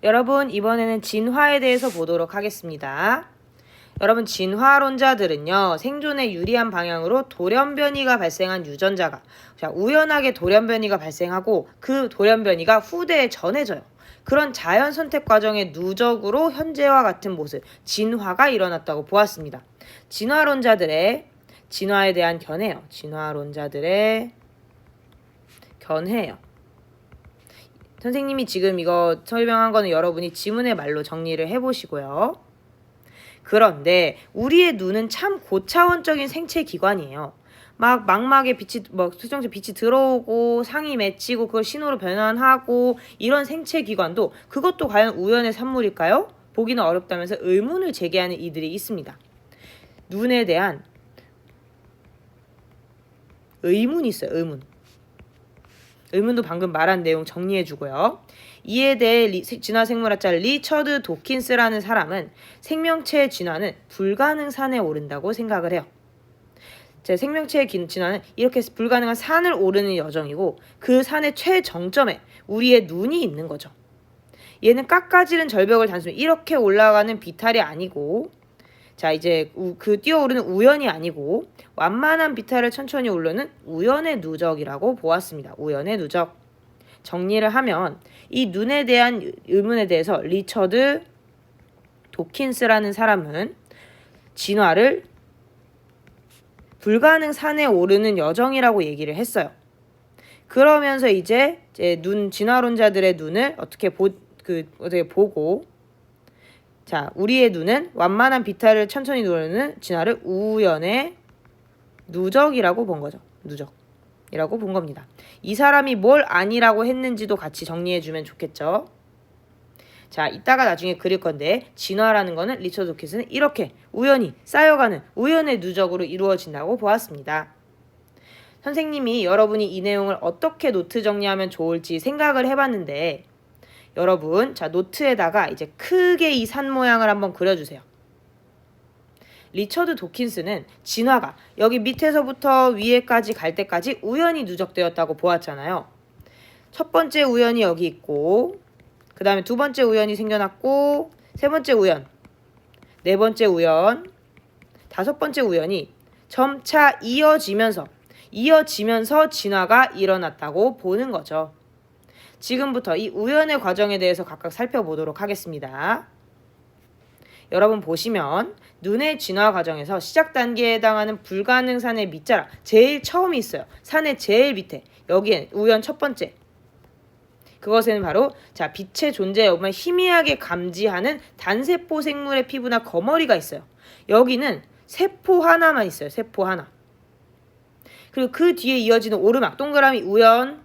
여러분, 이번에는 진화에 대해서 보도록 하겠습니다. 여러분, 진화론자들은요, 생존에 유리한 방향으로 돌연변이가 발생한 유전자가 우연하게 돌연변이가 발생하고 그 돌연변이가 후대에 전해져요. 그런 자연 선택 과정의 누적으로 현재와 같은 모습, 진화가 일어났다고 보았습니다. 진화론자들의 진화에 대한 견해요. 진화론자들의 견해요. 선생님이 지금 이거 설명한 거는 여러분이 지문의 말로 정리를 해보시고요. 그런데 우리의 눈은 참 고차원적인 생체 기관이에요. 망막에 빛이, 수정체 빛이 들어오고 상이 맺히고 그걸 신호로 변환하고 이런 생체 기관도 그것도 과연 우연의 산물일까요? 보기는 어렵다면서 의문을 제기하는 이들이 있습니다. 눈에 대한 의문이 있어요. 의문도 방금 말한 내용 정리해주고요. 이에 대해 진화생물학자 리처드 도킨스라는 사람은 생명체의 진화는 불가능산에 오른다고 생각을 해요. 생명체의 진화는 이렇게 불가능한 산을 오르는 여정이고 그 산의 최정점에 우리의 눈이 있는 거죠. 얘는 깎아지른 절벽을 단순히 이렇게 올라가는 비탈이 아니고 이제 그 뛰어오르는 우연이 아니고 완만한 비탈을 천천히 오르는 우연의 누적이라고 보았습니다. 우연의 누적. 정리를 하면 이 눈에 대한 의문에 대해서 리처드 도킨스라는 사람은 진화를 불가능 산에 오르는 여정이라고 얘기를 했어요. 그러면서 이제 진화론자들의 눈을 어떻게 보고 우리의 눈은 완만한 비탈을 천천히 오르는 진화를 우연의 누적이라고 본 거죠. 누적이라고 본 겁니다. 이 사람이 뭘 아니라고 했는지도 같이 정리해주면 좋겠죠. 이따가 나중에 그릴 건데 진화라는 거는 리처드 도킨스는 이렇게 우연히 쌓여가는 우연의 누적으로 이루어진다고 보았습니다. 선생님이 여러분이 이 내용을 어떻게 노트 정리하면 좋을지 생각을 해봤는데 여러분, 노트에다가 이제 크게 이 산 모양을 한번 그려주세요. 리처드 도킨스는 진화가 여기 밑에서부터 위에까지 갈 때까지 우연히 누적되었다고 보았잖아요. 첫 번째 우연이 여기 있고 그 다음에 두 번째 우연이 생겨났고 세 번째 우연, 네 번째 우연, 다섯 번째 우연이 점차 이어지면서 진화가 일어났다고 보는 거죠. 지금부터 이 우연의 과정에 대해서 각각 살펴보도록 하겠습니다. 여러분 보시면 눈의 진화 과정에서 시작 단계에 해당하는 불가능산의 밑자락 제일 처음이 있어요. 산의 제일 밑에 여기에 우연 첫 번째 그것에는 바로 빛의 존재 여부만 희미하게 감지하는 단세포 생물의 피부나 거머리가 있어요. 여기는 세포 하나만 있어요. 세포 하나. 그리고 그 뒤에 이어지는 오르막 동그라미 우연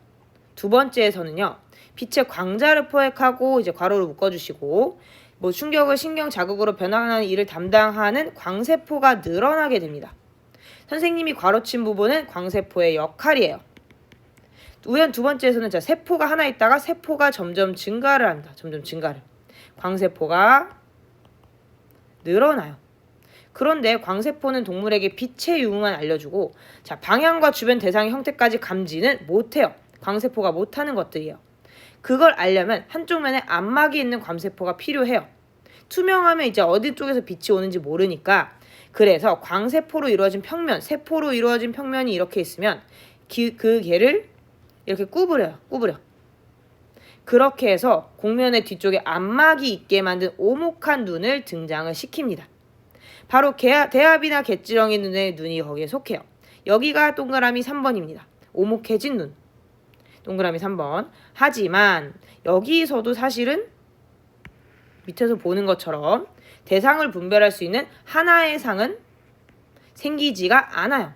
두 번째에서는요. 빛의 광자를 포획하고 이제 괄호로 묶어주시고 충격을 신경 자극으로 변환하는 일을 담당하는 광세포가 늘어나게 됩니다. 선생님이 괄호친 부분은 광세포의 역할이에요. 우연 두 번째에서는 세포가 하나 있다가 세포가 점점 증가를 합니다. 광세포가 늘어나요. 그런데 광세포는 동물에게 빛의 유무만 알려주고 방향과 주변 대상의 형태까지 감지는 못해요. 광세포가 못하는 것들이에요. 그걸 알려면 한쪽 면에 암막이 있는 광세포가 필요해요. 투명하면 이제 어디 쪽에서 빛이 오는지 모르니까 그래서 광세포로 이루어진 평면, 세포로 이루어진 평면이 이렇게 있으면 그 개를 이렇게 구부려. 그렇게 해서 공면의 뒤쪽에 암막이 있게 만든 오목한 눈을 등장을 시킵니다. 바로 대합이나 갯지렁이 눈의 눈이 거기에 속해요. 여기가 동그라미 3번입니다. 오목해진 눈. 동그라미 3번. 하지만 여기서도 사실은 밑에서 보는 것처럼 대상을 분별할 수 있는 하나의 상은 생기지가 않아요.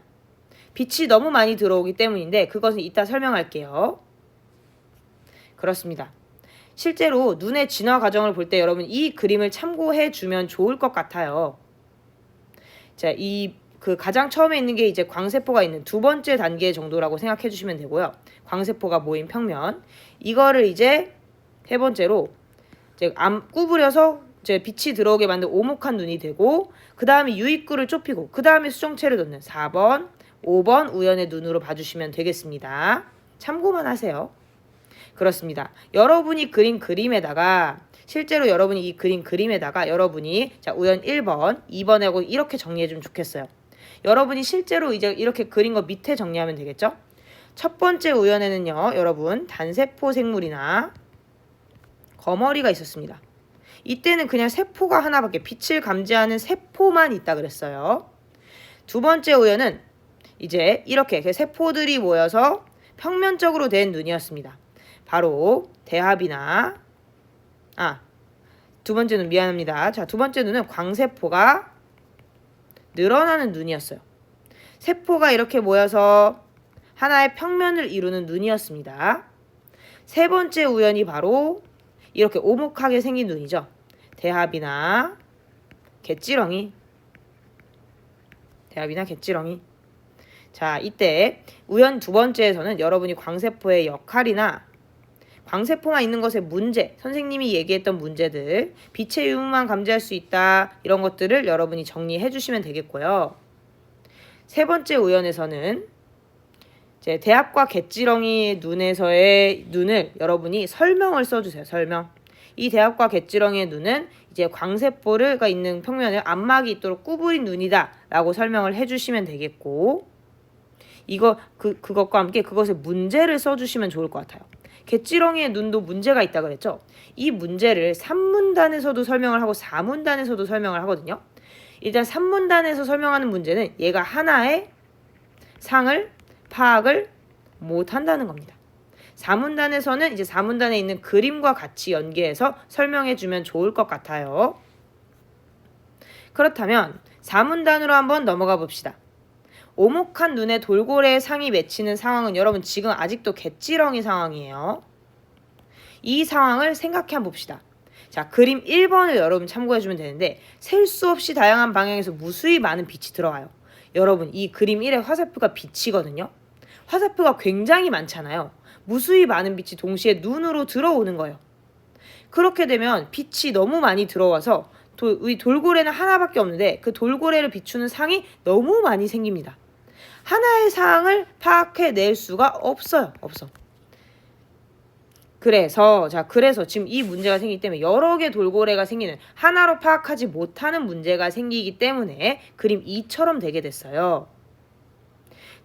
빛이 너무 많이 들어오기 때문인데 그것은 이따 설명할게요. 그렇습니다. 실제로 눈의 진화 과정을 볼 때 여러분 이 그림을 참고해 주면 좋을 것 같아요. 가장 처음에 있는 게 이제 광세포가 있는 두 번째 단계 정도라고 생각해 주시면 되고요. 광세포가 모인 평면. 이거를 이제 세 번째로 구부려서 빛이 들어오게 만든 오목한 눈이 되고 그 다음에 유입구를 좁히고 그 다음에 수정체를 넣는 4번, 5번 우연의 눈으로 봐주시면 되겠습니다. 참고만 하세요. 그렇습니다. 여러분이 그린 그림에다가 실제로 여러분이 이 그림에다가 여러분이 자 우연 1번, 2번하고 이렇게 정리해주면 좋겠어요. 여러분이 실제로 이제 이렇게 그린 거 밑에 정리하면 되겠죠? 첫 번째 우연에는요, 여러분 단세포 생물이나 거머리가 있었습니다. 이때는 그냥 세포가 하나밖에 빛을 감지하는 세포만 있다 그랬어요. 두 번째 우연은 이제 이렇게 세포들이 모여서 평면적으로 된 눈이었습니다. 바로 대합이나 두 번째 눈 미안합니다. 자, 두 번째 눈은 광세포가 늘어나는 눈이었어요. 세포가 이렇게 모여서 하나의 평면을 이루는 눈이었습니다. 세 번째 우연이 바로 이렇게 오목하게 생긴 눈이죠. 대합이나 갯지렁이. 자, 이때 우연 두 번째에서는 여러분이 광세포의 역할이나 광세포만 있는 것의 문제, 선생님이 얘기했던 문제들, 빛의 유무만 감지할 수 있다, 이런 것들을 여러분이 정리해 주시면 되겠고요. 세 번째 우연에서는 이제 대합과 갯지렁이의 눈에서의 눈을 여러분이 설명을 써주세요. 설명. 이 대합과 갯지렁이의 눈은 이제 광세포가 있는 평면에 안막이 있도록 구부린 눈이다 라고 설명을 해주시면 되겠고, 그것과 함께 그것의 문제를 써주시면 좋을 것 같아요. 갯지렁이의 눈도 문제가 있다 그랬죠? 이 문제를 3문단에서도 설명을 하고 4문단에서도 설명을 하거든요. 일단 3문단에서 설명하는 문제는 얘가 하나의 상을 파악을 못한다는 겁니다. 4문단에서는 이제 4문단에 있는 그림과 같이 연계해서 설명해주면 좋을 것 같아요. 그렇다면 4문단으로 한번 넘어가 봅시다. 오목한 눈에 돌고래의 상이 맺히는 상황은 여러분 지금 아직도 갯지렁이 상황이에요. 이 상황을 생각해 한번 봅시다. 자, 그림 1번을 여러분 참고해주면 되는데 셀 수 없이 다양한 방향에서 무수히 많은 빛이 들어와요. 여러분 이 그림 1의 화살표가 빛이거든요. 화살표가 굉장히 많잖아요. 무수히 많은 빛이 동시에 눈으로 들어오는 거예요. 그렇게 되면 빛이 너무 많이 들어와서 이 돌고래는 하나밖에 없는데 그 돌고래를 비추는 상이 너무 많이 생깁니다. 하나의 상을 파악해낼 수가 없어요. 그래서 지금 이 문제가 생기기 때문에 여러 개 돌고래가 생기는, 하나로 파악하지 못하는 문제가 생기기 때문에 그림 2처럼 되게 됐어요.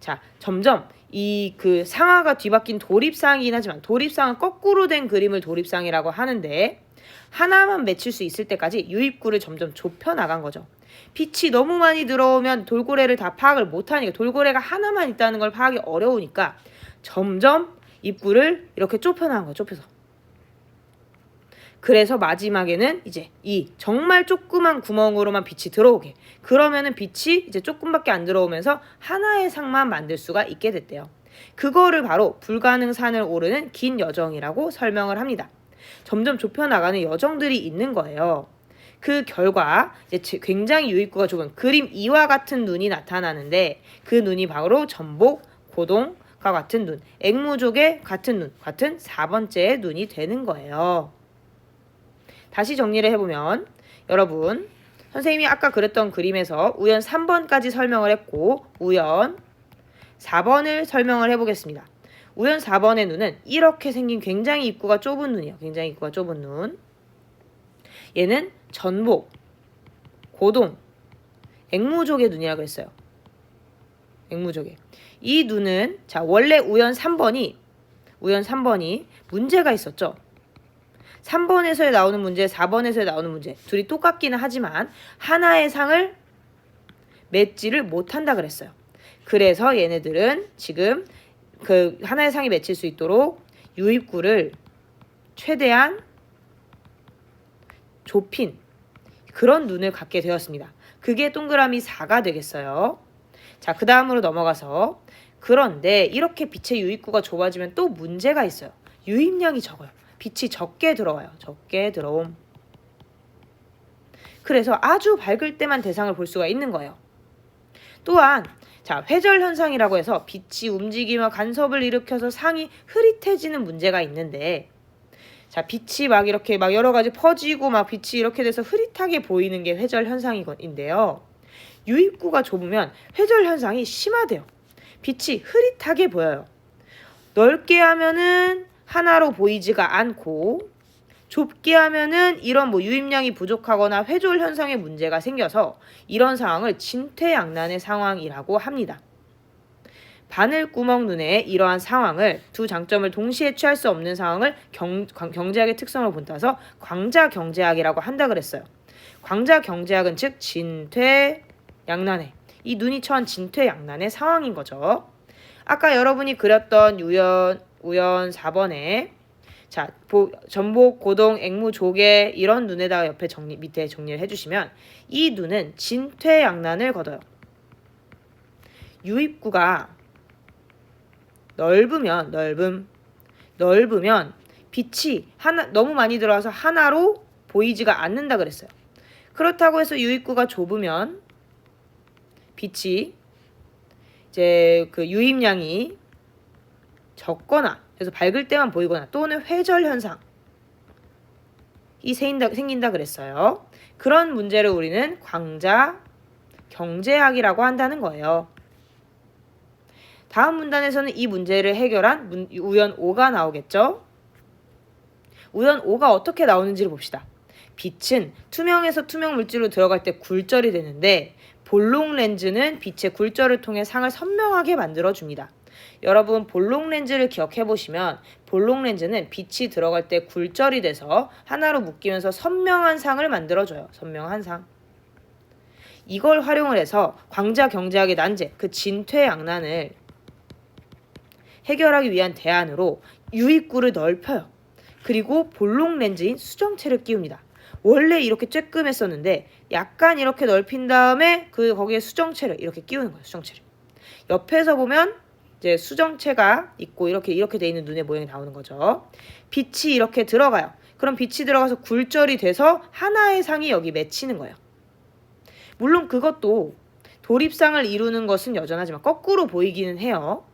자, 점점 그 상하가 뒤바뀐 도립상이긴 하지만 도립상은 거꾸로 된 그림을 도립상이라고 하는데 하나만 맺힐 수 있을 때까지 유입구를 점점 좁혀 나간 거죠. 빛이 너무 많이 들어오면 돌고래를 다 파악을 못하니까, 돌고래가 하나만 있다는 걸 파악이 어려우니까 점점 입구를 이렇게 좁혀 나간 거예요. 좁혀서. 그래서 마지막에는 이제 이 정말 조그만 구멍으로만 빛이 들어오게, 그러면은 빛이 이제 조금밖에 안 들어오면서 하나의 상만 만들 수가 있게 됐대요. 그거를 바로 불가능산을 오르는 긴 여정이라고 설명을 합니다. 점점 좁혀 나가는 여정들이 있는 거예요. 그 결과 이제 굉장히 유입구가 좁은 그림 2와 같은 눈이 나타나는데 그 눈이 바로 전복, 고동과 같은 눈, 앵무족의 같은 눈, 같은 4번째의 눈이 되는 거예요. 다시 정리를 해보면 여러분, 선생님이 아까 그렸던 그림에서 우연 3번까지 설명을 했고 우연 4번을 설명을 해보겠습니다. 우연 4번의 눈은 이렇게 생긴 굉장히 입구가 좁은 눈이에요. 굉장히 입구가 좁은 눈. 얘는 전복, 고동, 앵무족의 눈이라고 했어요. 앵무족의. 이 눈은 자 원래 우연 3번이 문제가 있었죠. 3번에서 나오는 문제, 4번에서 나오는 문제 둘이 똑같기는 하지만 하나의 상을 맺지를 못한다 그랬어요. 그래서 얘네들은 지금 그 하나의 상이 맺힐 수 있도록 유입구를 최대한 좁힌 그런 눈을 갖게 되었습니다. 그게 동그라미 4가 되겠어요. 자, 그 다음으로 넘어가서, 그런데 이렇게 빛의 유입구가 좁아지면 또 문제가 있어요. 유입량이 적어요. 빛이 적게 들어와요. 적게 들어옴. 그래서 아주 밝을 때만 대상을 볼 수가 있는 거예요. 또한 자, 회절 현상이라고 해서 빛이 움직이며 간섭을 일으켜서 상이 흐릿해지는 문제가 있는데, 자, 빛이 막 이렇게 막 여러 가지 퍼지고 막 빛이 이렇게 돼서 흐릿하게 보이는 게 회절 현상인데요. 유입구가 좁으면 회절 현상이 심화돼요. 빛이 흐릿하게 보여요. 넓게 하면은 하나로 보이지가 않고 좁게 하면은 이런 뭐 유입량이 부족하거나 회졸 현상의 문제가 생겨서 이런 상황을 진퇴양난의 상황이라고 합니다. 바늘구멍 눈의 이러한 상황을 두 장점을 동시에 취할 수 없는 상황을 경제학의 특성을 본따서 광자경제학이라고 한다 그랬어요. 광자경제학은 즉 진퇴양난의 이 눈이 처한 진퇴양난의 상황인 거죠. 아까 여러분이 그렸던 우연 4번에 자, 전복, 고동, 앵무, 조개 이런 눈에다가 옆에 밑에 정리를 해주시면 이 눈은 진퇴양난을 거둬요. 유입구가 넓으면 빛이 너무 많이 들어와서 하나로 보이지가 않는다 그랬어요. 그렇다고 해서 유입구가 좁으면 빛이 이제 그 유입량이 적거나 그래서 밝을 때만 보이거나 또는 회절 현상이 생긴다 그랬어요. 그런 문제를 우리는 광자 경제학이라고 한다는 거예요. 다음 문단에서는 이 문제를 해결한 우연 5가 나오겠죠? 우연 5가 어떻게 나오는지를 봅시다. 빛은 투명에서 투명 물질로 들어갈 때 굴절이 되는데 볼록 렌즈는 빛의 굴절을 통해 상을 선명하게 만들어줍니다. 여러분 볼록 렌즈를 기억해 보시면 볼록 렌즈는 빛이 들어갈 때 굴절이 돼서 하나로 묶이면서 선명한 상을 만들어줘요. 선명한 상. 이걸 활용을 해서 광자경제학의 난제, 그 진퇴양난을 해결하기 위한 대안으로 유입구를 넓혀요. 그리고 볼록 렌즈인 수정체를 끼웁니다. 원래 이렇게 쬐끔했었는데 약간 이렇게 넓힌 다음에 거기에 수정체를 이렇게 끼우는 거예요. 수정체를. 옆에서 보면 이제 수정체가 있고 이렇게 돼 있는 눈의 모양이 나오는 거죠. 빛이 이렇게 들어가요. 그럼 빛이 들어가서 굴절이 돼서 하나의 상이 여기 맺히는 거예요. 물론 그것도 도립상을 이루는 것은 여전하지만 거꾸로 보이기는 해요.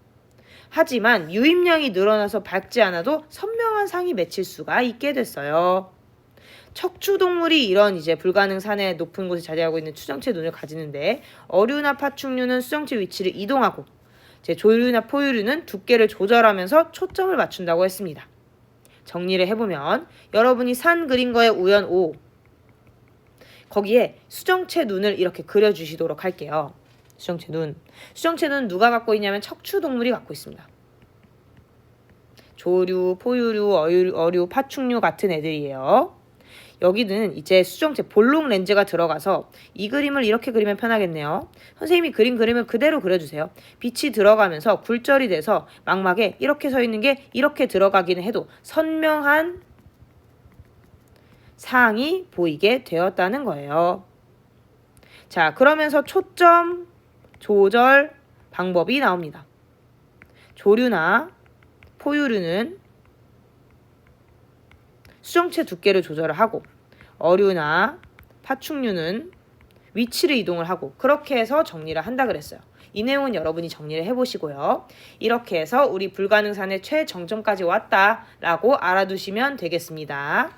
하지만 유입량이 늘어나서 밝지 않아도 선명한 상이 맺힐 수가 있게 됐어요. 척추동물이 이런 이제 불가능 산의 높은 곳에 자리하고 있는 수정체 눈을 가지는데 어류나 파충류는 수정체 위치를 이동하고 조류나 포유류는 두께를 조절하면서 초점을 맞춘다고 했습니다. 정리를 해보면 여러분이 산 그린 거에 우연 5 거기에 수정체 눈을 이렇게 그려주시도록 할게요. 수정체 눈 누가 갖고 있냐면 척추동물이 갖고 있습니다. 조류, 포유류, 어류, 파충류 같은 애들이에요. 여기는 이제 수정체 볼록 렌즈가 들어가서 이 그림을 이렇게 그리면 편하겠네요. 선생님이 그린 그림을 그대로 그려주세요. 빛이 들어가면서 굴절이 돼서 망막에 이렇게 서 있는 게 이렇게 들어가기는 해도 선명한 상이 보이게 되었다는 거예요. 자, 그러면서 초점 조절 방법이 나옵니다. 조류나 포유류는 수정체 두께를 조절을 하고 어류나 파충류는 위치를 이동을 하고 그렇게 해서 정리를 한다 그랬어요. 이 내용은 여러분이 정리를 해보시고요. 이렇게 해서 우리 불가능산의 최정점까지 왔다라고 알아두시면 되겠습니다.